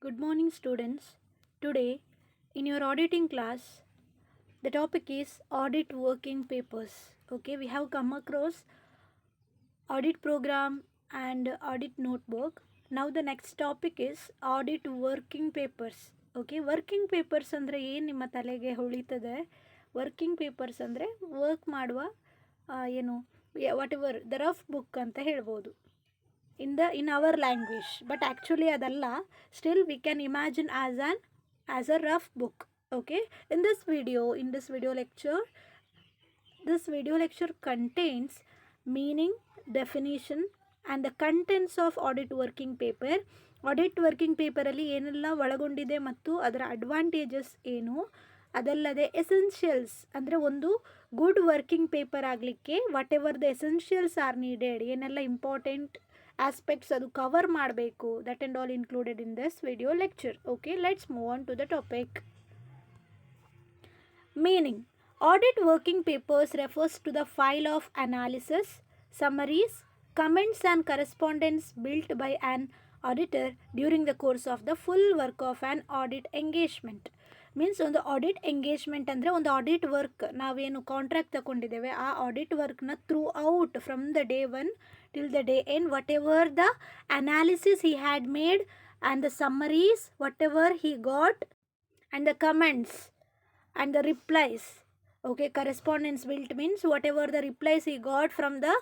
Good morning, students. Today, in your auditing class, the topic is audit working papers. Okay, we have come across audit program and audit notebook. Now, the next topic is audit working papers. Okay, working papers ಅಂದರೆ ಏನು ನಿಮ್ಮ ತಲೆಗೆ ಹೊಳಿತದೆ? Working papers ಅಂದರೆ work ಮಾಡುವ ಏನು what ever the rough book ಅಂತ ಹೇಳ್ಬೋದು in our language, but actually adalla. Still we can imagine as a rough book. Okay, in this video lecture, this video lecture contains meaning, definition and the contents of audit working paper. Audit working paper ಅಲ್ಲಿ ಏನೆಲ್ಲ ಒಳಗೊಂಡಿದೆ ಮತ್ತು ಅದರ advantages ಏನು, ಅದಲ್ಲದೆ essentials ಅಂದರೆ ಒಂದು good working paper ಆಗಲಿಕ್ಕೆ whatever the essentials are needed, ಏನೆಲ್ಲ ಇಂಪಾರ್ಟೆಂಟ್ aspects adu cover ಮಾಡಬೇಕು, that and all included in this video lecture. Okay, let's move on to the topic. Meaning: audit working papers refers to the file of analysis, summaries, comments and correspondence built by an auditor during the course of the full work of an audit engagement. Means ಒಂದು audit engagement ಅಂದರೆ ಒಂದು audit work ನಾವೇನು contract ತಗೊಂಡಿದ್ದೇವೆ ಆ audit ವರ್ಕ್ನ throughout from the day one till the day end, whatever the analysis he had made and the summaries, whatever he got, and the comments and the replies. Okay, correspondence built means whatever the replies he got from the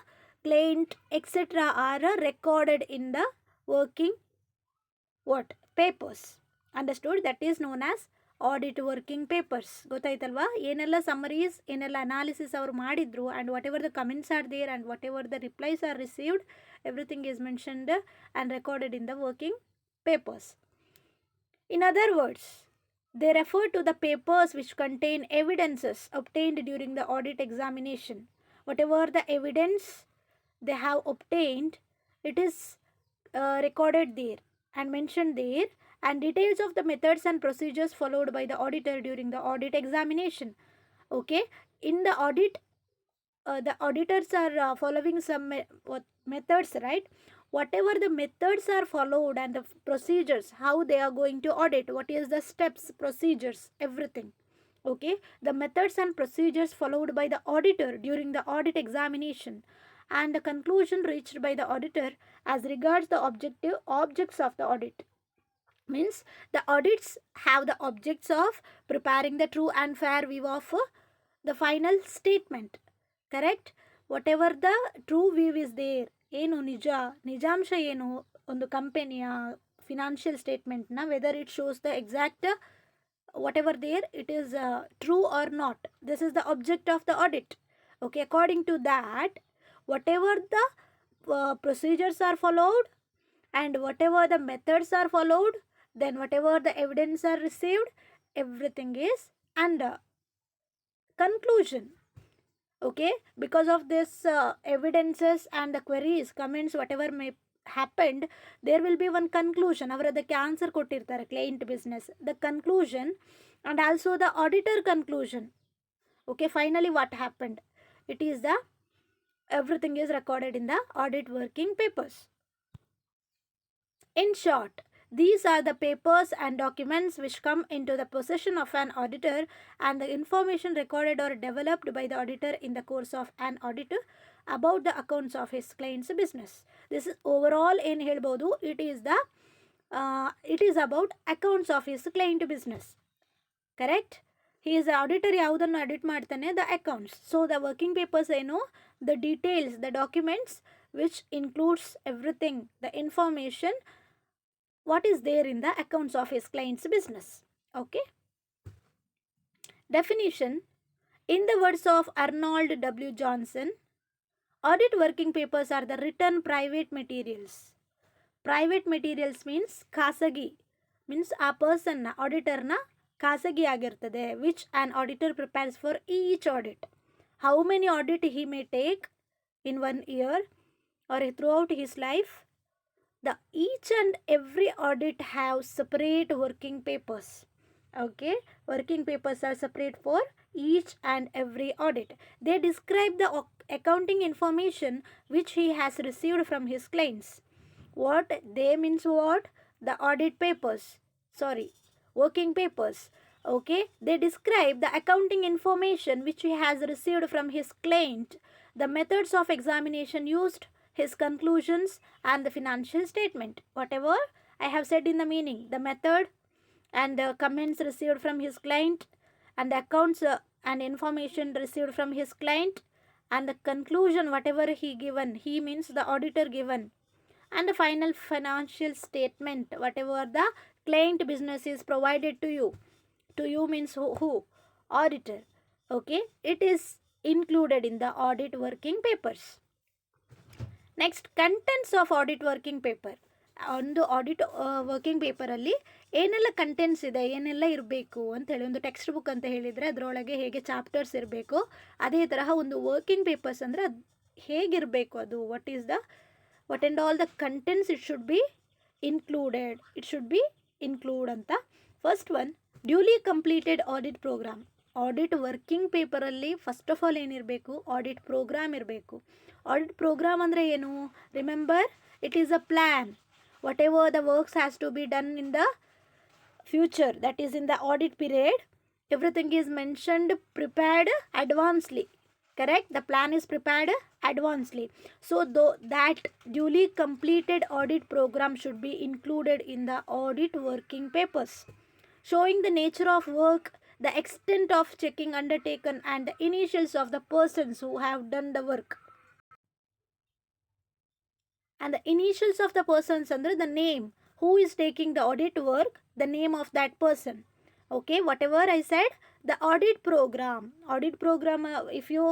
client etc are recorded in the working papers. Understood? That is known as audit working papers. ಗೊತ್ತಾಯ್ತಲ್ವಾ? ಏನೆಲ್ಲ summaries, ಏನೆಲ್ಲ analysis ಅವರು ಮಾಡಿದ್ರು, and whatever the comments are there and whatever the replies are received, everything is mentioned and recorded in the working papers. In other words, they refer to the papers which contain evidences obtained during the audit examination. Whatever the evidence they have obtained, it is recorded there and mentioned there, and details of the methods and procedures followed by the auditor during the audit examination. Okay, in the audit, the auditors are following some methods, right? Whatever the methods are followed and the procedures, how they are going to audit, what is the steps, procedures, everything. Okay, the methods and procedures followed by the auditor during the audit examination and the conclusion reached by the auditor as regards the objects of the audit. Means the audits have the objects of preparing the true and fair view of the final statement. Correct? Whatever the true view is there, ಏನು ನಿಜಾಂಶ ಏನು ಒಂದು ಕಂಪನಿಯ financial ಸ್ಟೇಟ್ಮೆಂಟ್ನ, whether it shows the exact whatever there it is true or not. This is the object of the audit. Okay, according to that, whatever the procedures are followed and whatever the methods are followed, then whatever the evidence are received, everything is under conclusion. Okay, because of this evidences and the queries, comments, whatever may happened, there will be one conclusion. Avara ಅದಕ್ಕೆ answer ಕೊಟ್ಟಿರ್ತಾರೆ client business, the conclusion and also the auditor conclusion. Okay, finally what happened, it is the everything is recorded in the audit working papers. In short, these are the papers and documents which come into the possession of an auditor, and the information recorded or developed by the auditor in the course of an audit about the accounts of his client's business. This is overall in helbodu, it is about accounts of his client business. Correct? He is the auditor, ಯಾವುದನ್ನು audit ಮಾಡ್ತಾನೆ, the accounts. So the working papers ಏನು, the details, the documents which includes everything, the information what is there in the accounts of his client's business. Okay, definition. In the words of Arnold W. Johnson, audit working papers are the written private materials. Private materials means ಖಾಸಗಿ, means ಆ ಪರ್ಸನ್ನ ಆಡಿಟರ್ನ ಖಾಸಗಿ ಆಗಿರ್ತದೆ, which an auditor prepares for each audit. How many audit he may take in 1 year or throughout his life, the each and every audit have separate working papers. Okay, working papers are separate for each and every audit. They describe the accounting information which he has received from his clients. What they means, what the audit papers, working papers. Okay, they describe the accounting information which he has received from his client, the methods of examination used, his conclusions, and the financial statement. Whatever I have said in the meaning, the method and the comments received from his client, and the accounts and information received from his client, and the conclusion whatever he means the auditor given, and the final financial statement whatever the client business is provided to you means who? Auditor. Okay, it is included in the audit working papers. Next, contents of audit working paper. ಒಂದು audit working ಪೇಪರಲ್ಲಿ ಏನೆಲ್ಲ contents ಇದೆ, ಏನೆಲ್ಲ ಇರಬೇಕು ಅಂತೇಳಿ, ಒಂದು text book ಅಂತ ಹೇಳಿದರೆ ಅದರೊಳಗೆ ಹೇಗೆ ಚಾಪ್ಟರ್ಸ್ ಇರಬೇಕು, ಅದೇ ತರಹ ಒಂದು ವರ್ಕಿಂಗ್ ಪೇಪರ್ಸ್ ಅಂದರೆ ಅದು ಹೇಗಿರಬೇಕು, ಅದು what and all the contents it should be include ಅಂತ. First one, duly completed audit programme. Audit working ಪೇಪರಲ್ಲಿ ಫಸ್ಟ್ ಆಫ್ ಆಲ್ ಏನಿರಬೇಕು, ಆಡಿಟ್ ಪ್ರೋಗ್ರಾಮ್ ಇರಬೇಕು. ಆಡಿಟ್ ಪ್ರೋಗ್ರಾಮ್ ಅಂದರೆ ಏನು? Remember, it is a plan. whatever the works has to be done in the future, that is in the audit period, everything is mentioned, prepared advancedly. Correct? The plan is prepared advancedly. So that duly completed audit program should be included in the audit working papers, showing the nature of work, the extent of checking undertaken, and the initials of the persons who have done the work. And the initials of the persons under the name who is taking the audit work, the name of that person. Okay, whatever I said, the audit program, if you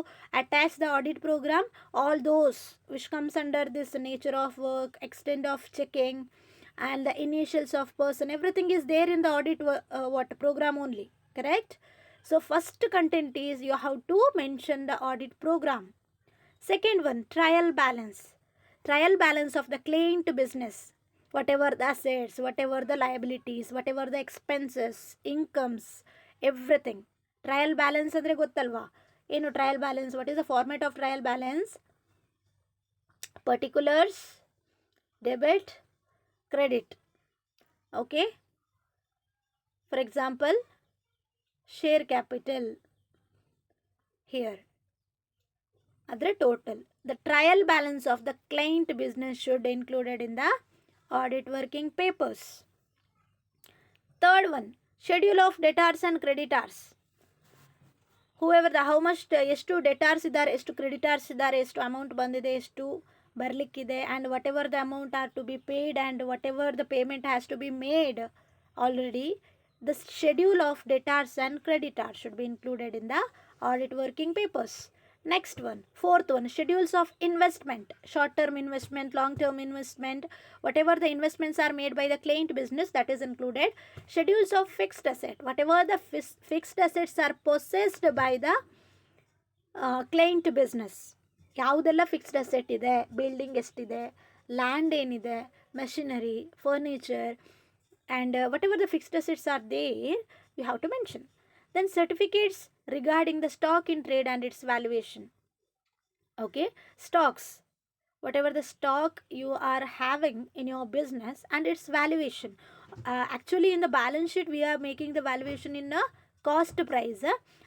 attach the audit program, all those which comes under this nature of work, extent of checking, and the initials of person, everything is there in the audit program only. Correct? So first content is you have to mention the audit program. Second one, trial balance of the client business, whatever the assets, whatever the liabilities, whatever the expenses, incomes, everything. Trial balance andre gottalva ಏನು trial balance? What is the format of trial balance? Particulars, debit, credit. Okay, for example, share capital here, adre total. The trial balance of the client business should be included in the audit working papers. Third one, schedule of debtors and creditors. Whoever the how much ಎಷ್ಟು debtors ಇದ್ದಾರೆ, ಎಷ್ಟು creditors ಇದ್ದಾರೆ, ಎಷ್ಟು amount ಬಂದಿದೆ, ಎಷ್ಟು ಬರಲಿಕ್ಕಿದೆ, and whatever the amount are to be paid and whatever the payment has to be made already, the schedule of debtors and creditors should be included in the audit working papers. Next one, fourth one, schedules of investment, short term investment, long term investment, whatever the investments are made by the client business, that is included. Schedules of fixed asset, whatever the fixed assets are possessed by the client business. ಯಾವುದೆಲ್ಲ fixed asset ಇದೆ, building ಎಷ್ಟಿದೆ, land ಏನಿದೆ, machinery, furniture, and whatever the fixed assets are there, you have to mention. Then certificates regarding the stock in trade and its valuation. Okay, stocks, whatever the stock you are having in your business and its valuation. Actually in the balance sheet we are making the valuation in a cost price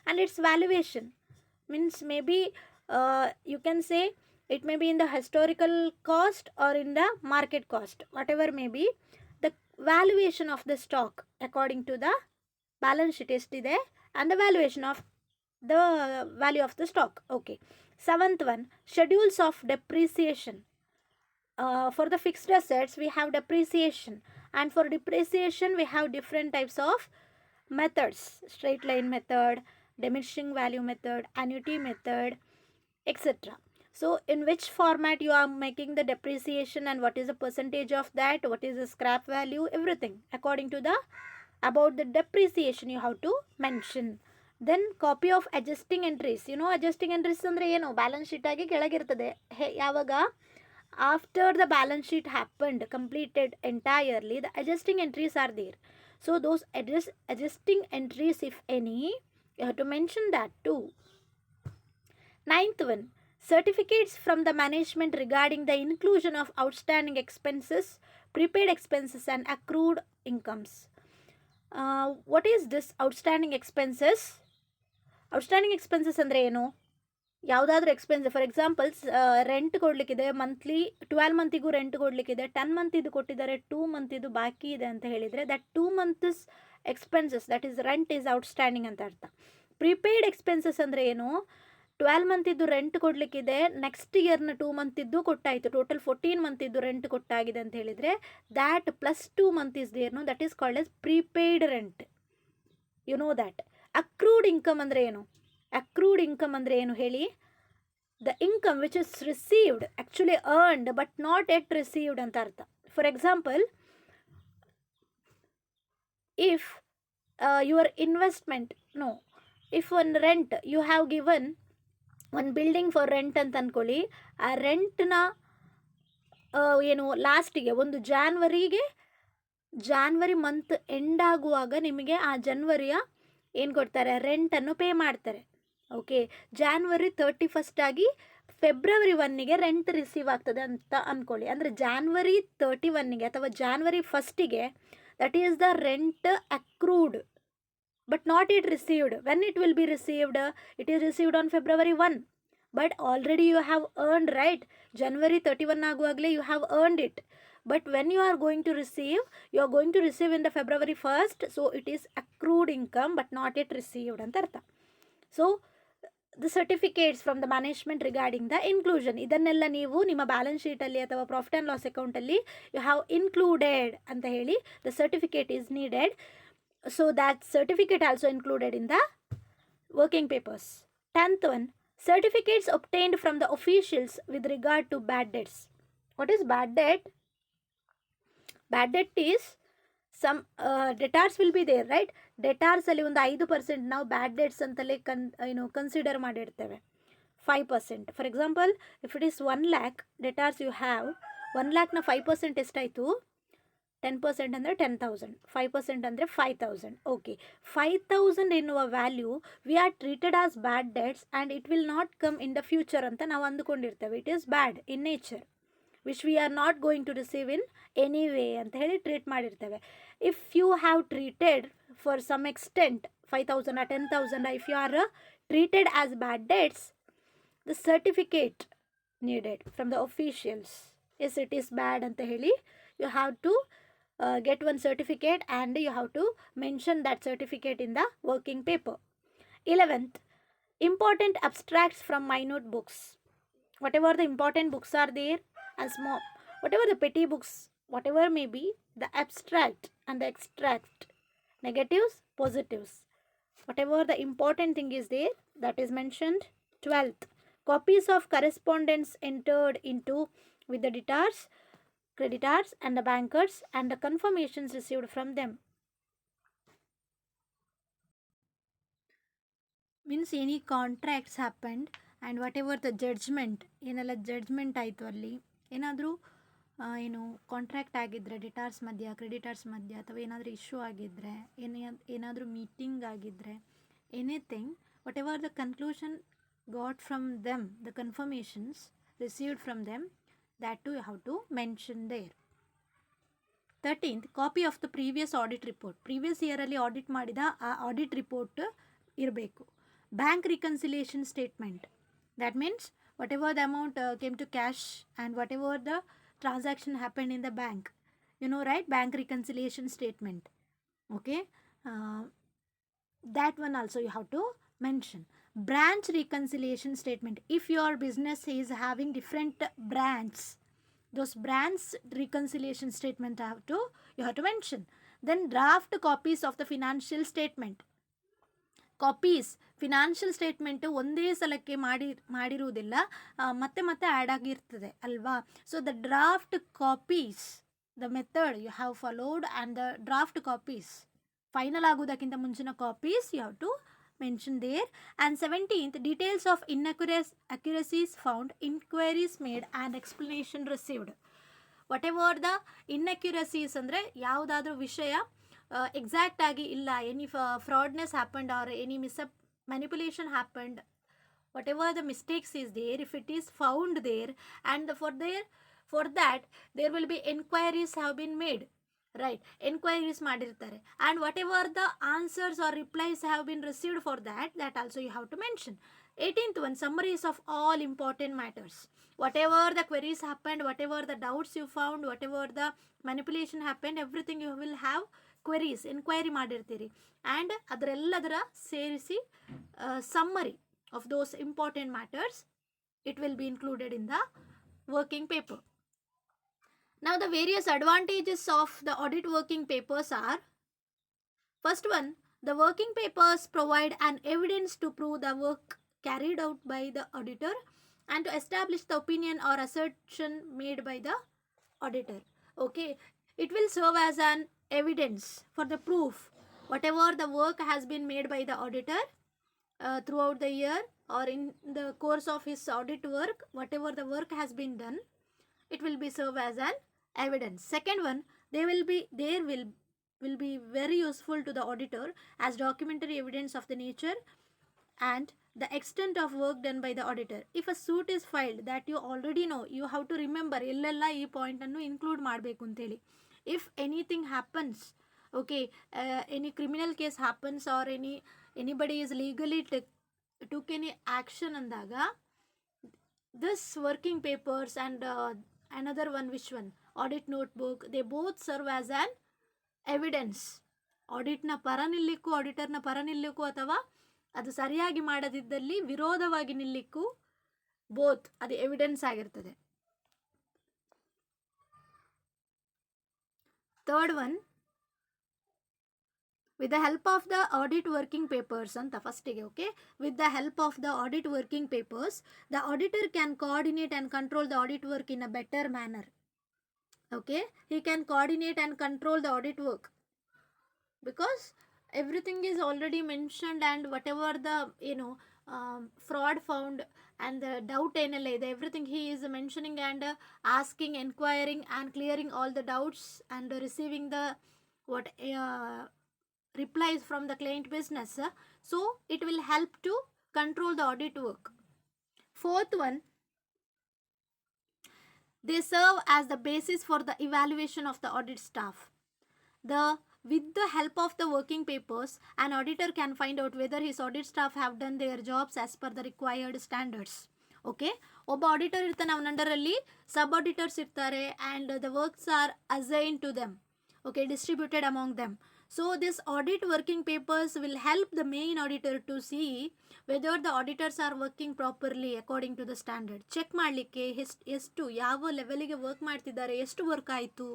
and its valuation means maybe you can say it may be in the historical cost or in the market cost, whatever may be the valuation of the stock according to the balance sheet ಎಷ್ಟಿದೆ and the valuation of the value of the stock. Okay, seventh one, schedules of depreciation. For the fixed assets we have depreciation, and for depreciation we have different types of methods: straight line method, diminishing value method, annuity method, etc. So in which format you are making the depreciation and what is the percentage of that, what is the scrap value, everything according to the about the depreciation you have to mention. Then copy of adjusting entries. You know adjusting entries ಅಂದರೆ ಏನು? Balance sheet ಆಗಿ ಕೆಳಗಿರ್ತದೆ. ಯಾವಾಗ after the balance sheet happened completed entirely, the adjusting entries are there. So those adjusting entries, if any, you have to mention that too. Ninth one, certificates from the management regarding the inclusion of outstanding expenses, prepaid expenses and accrued incomes. What is this outstanding expenses? Outstanding expenses ಅಂದರೆ ಏನು? ಯಾವುದಾದ್ರೂ expense, for examples rent ಕೊಡಲಿಕ್ಕಿದೆ monthly, 12 ಮಂತಿಗೂ rent ಕೊಡಲಿಕ್ಕಿದೆ, 10 ಮಂತಿದು ಕೊಟ್ಟಿದ್ದಾರೆ, 2 ಮಂತಿದು ಬಾಕಿ ಇದೆ ಅಂತ ಹೇಳಿದರೆ that 2 months expenses, that is rent is outstanding ಅಂತ ಅರ್ಥ. ಪ್ರಿಪೇಯ್ಡ್ ಎಕ್ಸ್ಪೆನ್ಸಸ್ ಅಂದರೆ ಏನು? 12 ಮಂತಿದ್ದು ರೆಂಟ್ ಕೊಡಲಿಕ್ಕಿದೆ, ನೆಕ್ಸ್ಟ್ ಇಯರ್ನ 2 ಮಂತಿದ್ದು ಕೊಟ್ಟಾಯಿತು, ಟೋಟಲ್ 14 ಮಂತಿದ್ದು ರೆಂಟ್ ಕೊಟ್ಟಾಗಿದೆ ಅಂತ ಹೇಳಿದರೆ that plus 2 month is there, that is called as prepaid rent. You know that. Accrued income ಅಂದರೆ ಏನು? ಅಕ್ರೂಡ್ ಇನ್ಕಮ್ ಅಂದರೆ ಏನು ಹೇಳಿ? The income which is received, actually earned but not yet received ಅಂತ ಅರ್ಥ. For example, if your investment, no, if one rent you have given ಒಂದು building for rent ಅಂತ ಅಂದ್ಕೊಳ್ಳಿ, ಆ ರೆಂಟ್ನ ಏನು ಲಾಸ್ಟಿಗೆ ಒಂದು ಜಾನ್ವರಿ ಮಂತ್ ಎಂಡ್ ಆಗುವಾಗ ನಿಮಗೆ ಆ ಜನವರಿಯ ಏನು ಕೊಡ್ತಾರೆ, ರೆಂಟನ್ನು ಪೇ ಮಾಡ್ತಾರೆ. ಓಕೆ, ಜಾನ್ವರಿ 31st ಆಗಿ ಫೆಬ್ರವರಿ 1ಗೆ ರೆಂಟ್ ರಿಸೀವ್ ಆಗ್ತದೆ ಅಂತ ಅಂದ್ಕೊಳ್ಳಿ. ಅಂದರೆ ಜಾನ್ವರಿ 31ಗೆ ಅಥವಾ ಜಾನ್ವರಿ 1ಗೆ that is the rent accrued but not yet received. When it will be received? It is received on February 1, but already you have earned, right? January 31 aguvagle you have earned it, but when you are going to receive, you are going to receive in the February 1st, so it is accrued income but not yet received anta artha. So the certificates from the management regarding the inclusion, ಇದನ್ನೆಲ್ಲ ನೀವು ನಿಮ್ಮ balance ಶೀಟಲ್ಲಿ ಅಥವಾ profit and loss ಅಕೌಂಟಲ್ಲಿ you have included ಅಂತ ಹೇಳಿ the certificate is needed. So that certificate also included in the working papers. 10th one, certificates obtained from the officials with regard to bad debts. What is bad debt? Bad debt is some debtors will be there, right? Debtors ಅಲ್ಲಿ ಒಂದು 5% ನಾವು ಬ್ಯಾಡ್ debts ಅಂತಲೇ consider ಮಾಡಿರ್ತೇವೆ. 5%. For example, if it is 1 lakh debtors you have, 1 lakhನ 5% ಎಷ್ಟಾಯಿತು? 10% ಅಂದರೆ 10,000, 5% ಅಂದರೆ 5,000. Okay, 5,000 ಎನ್ನುವ value we are treated as bad debts and it will not come in the future ಅಂತ ನಾವು ಅಂದುಕೊಂಡಿರ್ತೇವೆ. It is bad in nature which we are not going to receive in any way ಅಂತ ಹೇಳಿ treat ಮಾಡಿರ್ತೇವೆ. If you have treated for some extent 5,000 or 10,000, if you are treated as bad debts, the certificate needed from the officials as it is bad ಅಂತ ಹೇಳಿ you have to get one certificate and you have to mention that certificate in the working paper. 11th, important abstracts from minute books. Whatever the important books are there and small, whatever the petty books, whatever may be, the abstract and the extract, negatives, positives, whatever the important thing is there, that is mentioned. 12th, copies of correspondence entered into with the debtors, creditors and the bankers and the confirmations received from them. Means any contracts happened and whatever the judgment, ಏನೆಲ್ಲ judgment ಆಯಿತು ಅಲ್ಲಿ, ಏನಾದರೂ ಏನು contract ಆಗಿದ್ದರೆ ಡಿಟಾರ್ಸ್ ಮಧ್ಯ creditors ಮಧ್ಯ ಅಥವಾ ಏನಾದರೂ ಇಶ್ಯೂ ಆಗಿದ್ದರೆ, ಏನಾದರೂ ಮೀಟಿಂಗ್ ಆಗಿದ್ದರೆ, anything, whatever the conclusion got from them, the confirmations received from them, that too you have to mention there. 13th, copy of the previous audit report. Previous year ಅಲ್ಲಿ audit ಮಾಡಿದ ಆ audit report ಇರಬೇಕು. Bank reconciliation statement, that means whatever the amount came to cash and whatever the transaction happened in the bank, you know, right? Bank reconciliation statement. Okay, that one also you have to mention. Branch reconciliation statement, if your business is having different branches, those branch reconciliation statement you have to mention. Then draft copies of the financial statement. Copies financial statement ಒಂದೇ ಸಲಕ್ಕೆ ಮಾಡಿರುವುದಿಲ್ಲ, ಮತ್ತೆ ಮತ್ತೆ add ಆಗಿರ್ತದೆ ಅಲ್ವಾ. So the draft copies, the method you have followed and the draft copies, final ಆಗೋದಕ್ಕಿಂತ ಮುಂಚಿನ copies you have to mention there. And 17th, details of inaccuracies found, inquiries made and explanation received. whatever the inaccuracies ಅಂದರೆ ಯಾವುದಾದ್ರೂ ವಿಷಯ exact ಆಗಿ ಇಲ್ಲ, any fraudness happened or any manipulation happened, whatever the mistakes is there, if it is found there, and for that there will be inquiries have been made, right, enquiries ಮಾಡಿರ್ತಾರೆ, and whatever the answers or replies have been received for that also you have to mention. 18th one, summaries of all important matters. Whatever the queries happened, whatever the doubts you found, whatever the manipulation happened, everything you will have queries, inquiry ಮಾಡಿರ್ತೀರಿ, ಆ್ಯಂಡ್ ಅದರೆಲ್ಲದರ ಸೇರಿಸಿ summary of those important matters, it will be included in the working paper. Now the various advantages of the audit working papers are: first one, the working papers provide an evidence to prove the work carried out by the auditor and to establish the opinion or assertion made by the auditor. Okay, it will serve as an evidence for the proof whatever the work has been made by the auditor throughout the year or in the course of his audit work, whatever the work has been done, it will be serve as an evidence. Second one, there will be very useful to the auditor as documentary evidence of the nature and the extent of work done by the auditor. If a suit is filed, that you already know, you have to remember ಎಲ್ಲೆಲ್ಲ ಈ ಪಾಯಿಂಟನ್ನು include ಮಾಡಬೇಕು ಅಂತೇಳಿ. If anything happens, okay, any criminal case happens R anybody is legally took any action ಅಂದಾಗ, this working papers and another one, which one, audit notebook, they both serve as an evidence. ಆಡಿಟ್ನ ಪರ ನಿಲ್ಲಿಕ್ಕೂ, ಆಡಿಟರ್ನ ಪರ ನಿಲ್ಲಿಕ್ಕೂ, ಅಥವಾ ಅದು ಸರಿಯಾಗಿ ಮಾಡದಿದ್ದಲ್ಲಿ ವಿರೋಧವಾಗಿ ನಿಲ್ಲಿಕ್ಕೂ, both ಅದು evidence ಆಗಿರ್ತದೆ. Third one, with the help of the audit working papers anta ಫಸ್ಟಿಗೆ, okay, with the help of the audit working papers, the auditor can coordinate and control the audit work in a better manner. Okay, he can coordinate and control the audit work because everything is already mentioned, and whatever the fraud found and the doubt ಏನಲ್ಲ ಇದೆ, everything he is mentioning and asking, enquiring and clearing all the doubts and receiving the replies from the client business. So it will help to control the audit work. Fourth one, they serve as the basis for the evaluation of the audit staff. With the help of the working papers, an auditor can find out whether his audit staff have done their jobs as per the required standards. Okay, ಒಬ್ಬ auditor ಇರ್ತಾನೆ, ಅವನ ಅಂಡರಲ್ಲಿ sub auditors ಇರ್ತಾರೆ, and the works are assign to them, okay, distributed among them. So this audit working papers will help the main auditor to see whether the auditors are working properly according to the standard. Check ಮಾಡಲಿಕ್ಕೆ ಎಷ್ಟು ಯಾವ ಲೆವೆಲಿಗೆ work ಮಾಡ್ತಿದ್ದಾರೆ, ಎಷ್ಟು work ಆಯಿತು,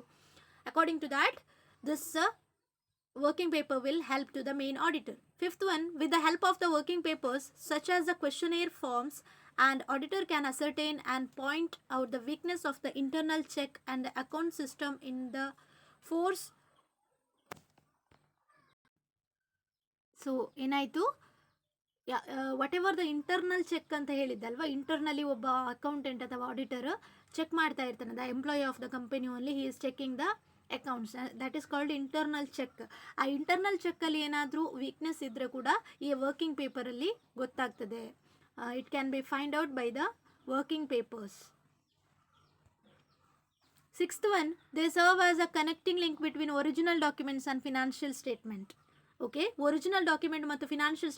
according to that this working paper will help to the main auditor. Fifth one, with the help of the working papers such as the questionnaire forms, and auditor can ascertain and point out the weakness of the internal check and the account system in the force. So ಏನಾಯಿತು, whatever the internal check ಅಂತ ಹೇಳಿದ್ದಲ್ವ, ಇಂಟರ್ನಲ್ಲಿ ಒಬ್ಬ accountant ಅಥವಾ auditor check ಮಾಡ್ತಾ ಇರ್ತಾನೆ, the employee of the company only he is checking the accounts, that is called internal check. ಆ internal ಚೆಕ್ಕಲ್ಲಿ ಏನಾದರೂ ವೀಕ್ನೆಸ್ ಇದ್ದರೆ ಕೂಡ ಈ ವರ್ಕಿಂಗ್ ಪೇಪರಲ್ಲಿ ಗೊತ್ತಾಗ್ತದೆ. It can be find out by the working papers. Sixth one, they serve as a connecting link between original documents and financial statement. Okay, original document ಮತ್ತು financial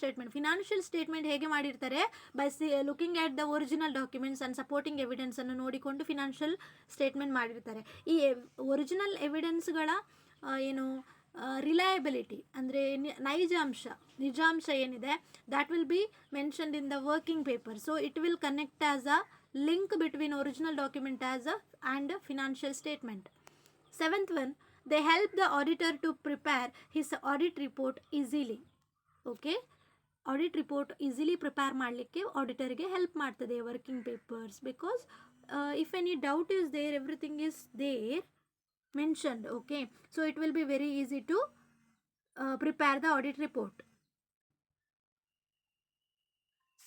statement ಹೇಗೆ ಮಾಡಿರ್ತಾರೆ, by looking at the original documents and supporting ಎವಿಡೆನ್ಸನ್ನು ನೋಡಿಕೊಂಡು financial statement ಮಾಡಿರ್ತಾರೆ. ಈ original ಎವಿಡೆನ್ಸ್ಗಳ reliability ಅಂದರೆ ನಿಜಾಂಶ ಏನಿದೆ, that will be mentioned in the working paper. So it will connect as a link between original document and financial statement. Seventh one, they help the auditor to prepare his audit report easily. Okay, audit report easily prepare ಮಾಡಲಿಕ್ಕೆ ಆಡಿಟರ್ಗೆ help ಮಾಡ್ತದೆ working papers, because if any doubt is there, everything is there mentioned. Okay, so it will be very easy to prepare the audit report.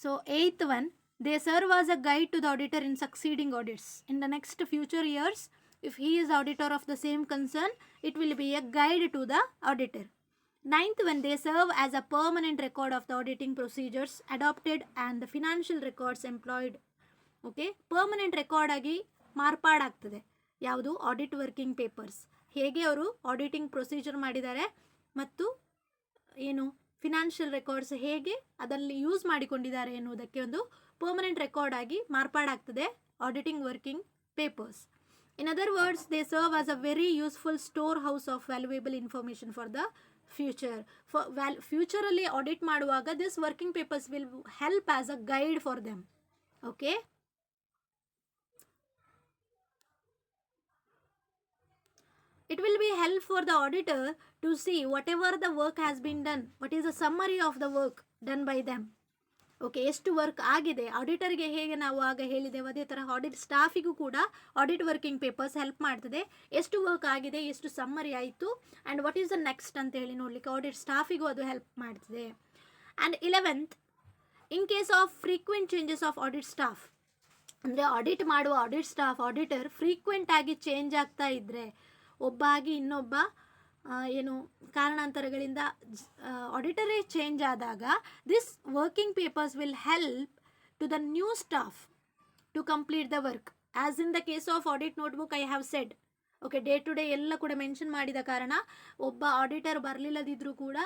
So eighth one, they serve as a guide to the auditor in succeeding audits. In the next future years, if he is auditor of the same concern, it will be a guide to the auditor. Ninth one, they serve as a permanent record of the auditing procedures adopted and the financial records employed. Okay, permanent record ಆಗಿ ಮಾರ್ಪಾಡಾಗ್ತದೆ ಯಾವುದು, audit working papers. ಹೇಗೆ ಅವರು auditing procedure ಮಾಡಿದ್ದಾರೆ ಮತ್ತು ಏನು financial records ಹೇಗೆ ಅದರಲ್ಲಿ use ಮಾಡಿಕೊಂಡಿದ್ದಾರೆ ಎನ್ನುವುದಕ್ಕೆ ಒಂದು ಪರ್ಮನೆಂಟ್ ರೆಕಾರ್ಡ್ ಆಗಿ ಮಾರ್ಪಾಡಾಗ್ತದೆ auditing working papers. In other words, they serve as a very useful storehouse of valuable information for the future. ಫ್ಯೂಚರಲ್ಲಿ ಆಡಿಟ್ ಮಾಡುವಾಗ this working papers will help as a guide for them. Okay, it will be help for the auditor to see whatever the work has been done, what is the summary of the work done by them. Okay, ಎಷ್ಟು work ಆಗಿದೆ ಆಡಿಟರ್ಗೆ ಹೇಗೆ ನಾವು ಆಗ ಹೇಳಿದೆವು ಅದೇ ಥರ audit ಸ್ಟಾಫಿಗೂ ಕೂಡ audit working papers help ಮಾಡ್ತದೆ. ಎಷ್ಟು ವರ್ಕ್ ಆಗಿದೆ, ಎಷ್ಟು ಸಮ್ಮರಿ ಆಯಿತು, and what is the next ಅಂತ ಹೇಳಿ ನೋಡಲಿಕ್ಕೆ ಆಡಿಟ್ ಸ್ಟಾಫಿಗೂ ಅದು ಹೆಲ್ಪ್ ಮಾಡ್ತದೆ. And 11th, in case of frequent changes of audit staff, ಅಂದರೆ ಆಡಿಟ್ ಮಾಡುವ ಆಡಿಟ್ ಸ್ಟಾಫ್ ಆಡಿಟರ್ ಫ್ರೀಕ್ವೆಂಟ್ ಆಗಿ ಚೇಂಜ್ ಆಗ್ತಾ ಇದ್ದರೆ, ಒಬ್ಬ ಆಗಿ ಇನ್ನೊಬ್ಬ ಏನು ಕಾರಣಾಂತರಗಳಿಂದ ಆಡಿಟರೇ ಚೇಂಜ್ ಆದಾಗ this working papers will help to the new staff to complete the work. As in the case of audit notebook I have said. Okay, day to day ಎಲ್ಲ ಕೂಡ ಮೆನ್ಷನ್ ಮಾಡಿದ ಕಾರಣ ಒಬ್ಬ ಆಡಿಟರ್ ಬರಲಿಲ್ಲದಿದ್ದರೂ ಕೂಡ,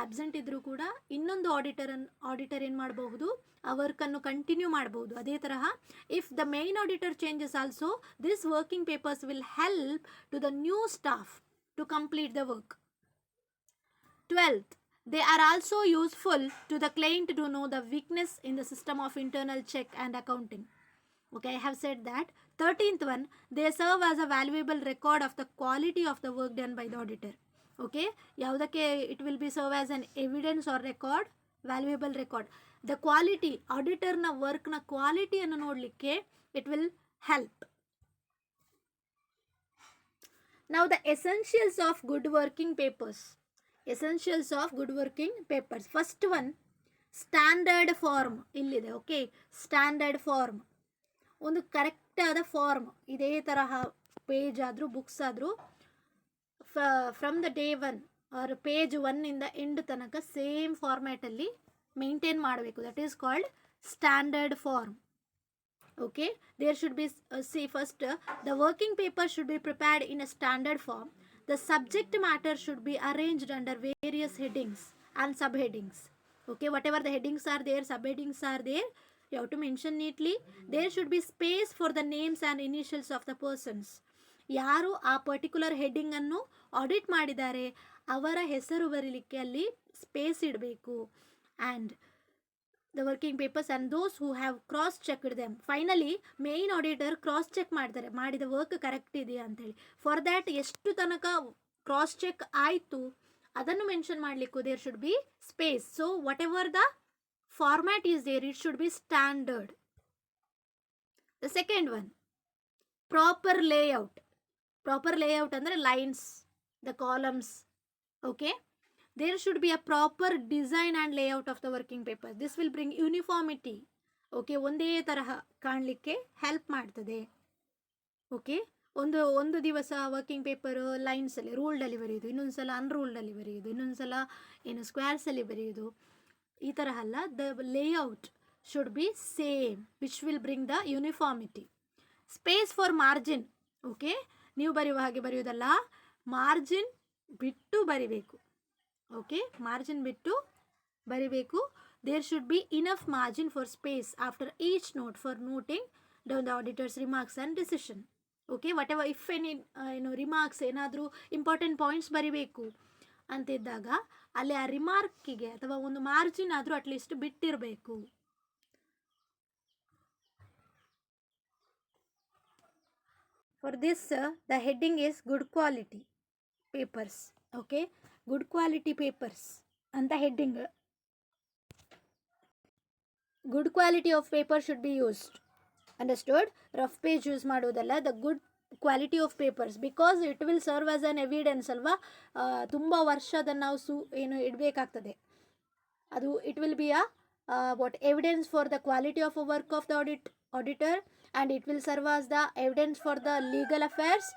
ಆಬ್ಸೆಂಟ್ ಇದ್ದರೂ ಕೂಡ ಇನ್ನೊಂದು ಆಡಿಟರ್ ಏನು ಮಾಡಬಹುದು, ಆ ವರ್ಕನ್ನು ಕಂಟಿನ್ಯೂ ಮಾಡಬಹುದು. ಅದೇ ತರಹ if the main auditor changes also, this working papers will help to the new staff to complete the work. 12th, they are also useful to the client to know the weakness in the system of internal check and accounting. Okay, I have said that. 13th one, they serve as a valuable record of the quality of the work done by the auditor. Okay, ಯಾವುದಕ್ಕೆ it will be serve as an evidence or record, valuable record. The quality, auditorನ ವರ್ಕ್ನ ಕ್ವಾಲಿಟಿಯನ್ನು ನೋಡಲಿಕ್ಕೆ it will help. Now the essentials of good working papers. Essentials of good working papers. First one, standard form. ಇಲ್ಲಿದೆ. Okay, standard form, ಒಂದು ಕರೆಕ್ಟಾದ form. ಇದೇ ತರಹ page ಆದರೂ books ಆದರೂ from the day 1 or page 1ಇಂದ end ತನಕ same ಫಾರ್ಮ್ಯಾಟಲ್ಲಿ ಮೇಂಟೈನ್ ಮಾಡಬೇಕು. That is called standard form. Okay, there should be see first the working paper should be prepared in a standard form. The subject matter should be arranged under various headings and subheadings. Okay, whatever the headings are there, subheadings are there, you have to mention neatly. There should be space for the names and initials of the persons. ಯಾರು ಆ particular heading ಅನ್ನು audit ಮಾಡಿದ್ದಾರೆ ಅವರ ಹೆಸರು ಬರೀಲಿಕ್ಕೆ ಅಲ್ಲಿ space ಇಡಬೇಕು. And the working papers and those who have cross checked them. Finally, main auditor cross check ಮಾಡ್ತಾರೆ, ಮಾಡಿದ ವರ್ಕ್ ಕರೆಕ್ಟ್ ಇದೆಯಾ ಅಂತೇಳಿ. ಫಾರ್ ದ್ಯಾಟ್ ಎಷ್ಟು ತನಕ ಕ್ರಾಸ್ ಚೆಕ್ ಆಯಿತು ಅದನ್ನು ಮೆನ್ಷನ್ ಮಾಡಲಿಕ್ಕೂ there should be space. So whatever the format is there, it should be standard. The second one, proper layout. Proper layout ಅಂದರೆ lines, the columns. Okay, there should be a proper design and layout of the working paper. This will bring uniformity. Okay, ಒಂದೇ ತರಹ ಕಾಣಲಿಕ್ಕೆ help ಮಾಡ್ತದೆ. Okay, ಒಂದು ದಿವಸ working paper ಲೈನ್ಸಲ್ಲಿ ರೂಲ್ಡಲ್ಲಿ ಬರೆಯೋದು, ಇನ್ನೊಂದು ಸಲ ಅನ್ರೂಲ್ಡಲ್ಲಿ ಬರೆಯೋದು, ಇನ್ನೊಂದು ಸಲ ಏನು ಸ್ಕ್ವೇರ್ಸಲ್ಲಿ ಬರೆಯೋದು, ಈ ತರಹ ಅಲ್ಲ. The layout should be same which will bring the uniformity. Space for margin. Okay, ನೀವು ಬರೆಯುವ ಹಾಗೆ ಬರೆಯೋದಲ್ಲ, ಮಾರ್ಜಿನ್ ಬಿಟ್ಟು ಬರಿಬೇಕು. ಓಕೆ, ಮಾರ್ಜಿನ್ ಬಿಟ್ಟು ಬರಿಬೇಕು. There should be enough margin for space after each note for noting down the auditors remarks and decision. Okay, whatever if any remarks ಏನಾದರೂ important points ಬರಿಬೇಕು ಅಂತಿದ್ದಾಗ ಅಲ್ಲಿ ಆ ರಿಮಾರ್ಕಿಗೆ ಅಥವಾ ಒಂದು ಮಾರ್ಜಿನ್ ಆದರೂ ಅಟ್ಲೀಸ್ಟ್ ಬಿಟ್ಟಿರಬೇಕು. For this the heading is good quality papers. Okay, good quality papers ಅಂತ heading. Good quality of paper should be used. Understood? Rough page use ಮಾಡೋದಲ್ಲ, the good quality of papers, because it will serve as an evidence ಅಲ್ವಾ. ತುಂಬ ವರ್ಷ ಅದನ್ನು ನಾವು ಏನು ಇಡಬೇಕಾಗ್ತದೆ. ಅದು it will be what evidence for the quality of a work of the auditor, and it will serve as the evidence for the legal affairs,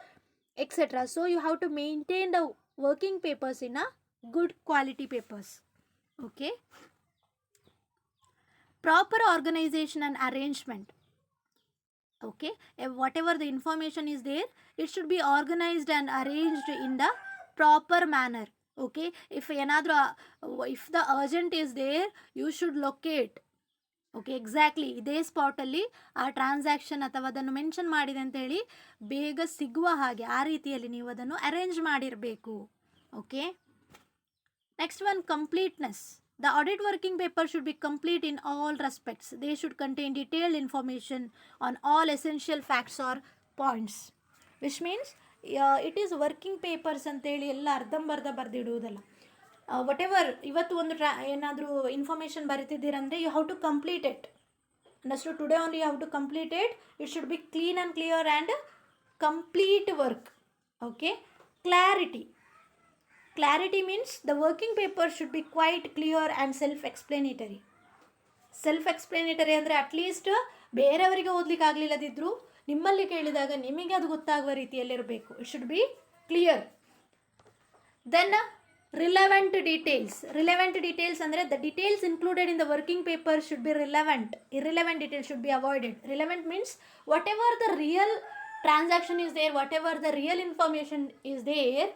etc. So you have to maintain the working papers in a good quality papers. Okay, proper organization and arrangement. Okay, whatever the information is there, it should be organized and arranged in the proper manner. Okay, if the urgent is there, you should locate. Okay, exactly ಇದೇ ಸ್ಪಾಟಲ್ಲಿ ಆ transaction ಅಥವಾ ಅದನ್ನು mention ಮಾಡಿದೆ ಅಂತೇಳಿ ಬೇಗ ಸಿಗುವ ಹಾಗೆ ಆ ರೀತಿಯಲ್ಲಿ ನೀವು ಅದನ್ನು ಅರೇಂಜ್ ಮಾಡಿರಬೇಕು. Okay, next one, completeness. The audit working paper should be complete in all respects. They should contain detailed information on all essential facts or points. Which means it is working papers ಅಂತೇಳಿ ಎಲ್ಲ ಅರ್ಧಂಬರ್ಧ ಬರೆದಿಡುವುದಲ್ಲ. What ever ಇವತ್ತು ಒಂದು ಏನಾದರೂ information ಬರೀತಿದ್ದೀರಂದರೆ you have to complete it. Understood? Today only you have to complete it. It should be clean and clear and complete work. Okay, clarity. Clarity means the working paper should be quite clear and self-explanatory. Self-explanatory ಅಂದರೆ at least ಬೇರೆಯವರಿಗೆ ಓದಲಿಕ್ಕೆ ಆಗಲಿಲ್ಲದಿದ್ದರೂ ನಿಮ್ಮಲ್ಲಿ ಕೇಳಿದಾಗ ನಿಮಗೆ ಅದು ಗೊತ್ತಾಗುವ ರೀತಿಯಲ್ಲಿರಬೇಕು. It should be clear. Then relevant details. Relevant details ಅಂದರೆ the details included in the working paper should be relevant. Irrelevant details should be avoided. Relevant means whatever the real transaction is there, whatever the real information is there,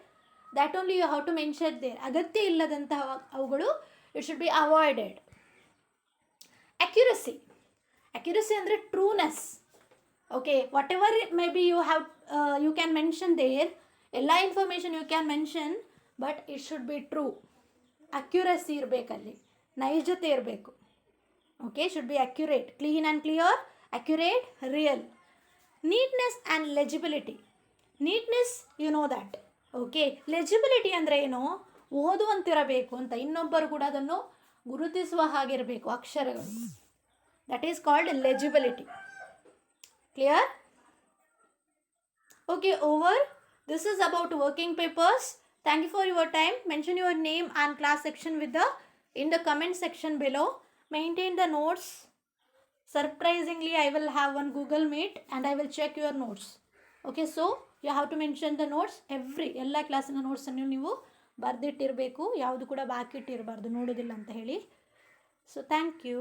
that only you have to mention there. ಅಗತ್ಯ ಇಲ್ಲದಂತಹ ಅವುಗಳು it should be avoided. Accuracy. Accuracy ಅಂದರೆ trueness. Okay, whatever maybe you can mention there, ಎಲ್ಲ information you can mention, but it should be true. Accuracy ಇರಬೇಕಲ್ಲಿ, ನೈಜತೆ ಇರಬೇಕು. Okay, should be accurate, clean and clear, accurate, real. Neatness and legibility. Neatness, you know that. Okay, legibility ಅಂದರೆ ಏನು? ಓದುವಂತಿರಬೇಕು ಅಂತ, ಇನ್ನೊಬ್ಬರು ಕೂಡ ಅದನ್ನು ಗುರುತಿಸುವ ಹಾಗಿರಬೇಕು ಅಕ್ಷರಗಳು. That is called legibility. Clear? Okay, over. This is about working papers. Thank you for your time. Mention your name and class section in the comment section below. Maintain the notes. Surprisingly, I will have one Google Meet and I will check your notes. Okay, so you have to mention the notes. ಎಲ್ಲ ಕ್ಲಾಸಿನ ನೋಟ್ಸನ್ನು ನೀವು ಬರೆದಿಟ್ಟಿರಬೇಕು, ಯಾವುದು ಕೂಡ ಬಾಕಿ ಇಟ್ಟಿರಬಾರ್ದು ನೋಡೋದಿಲ್ಲ ಅಂತ ಹೇಳಿ. So thank you.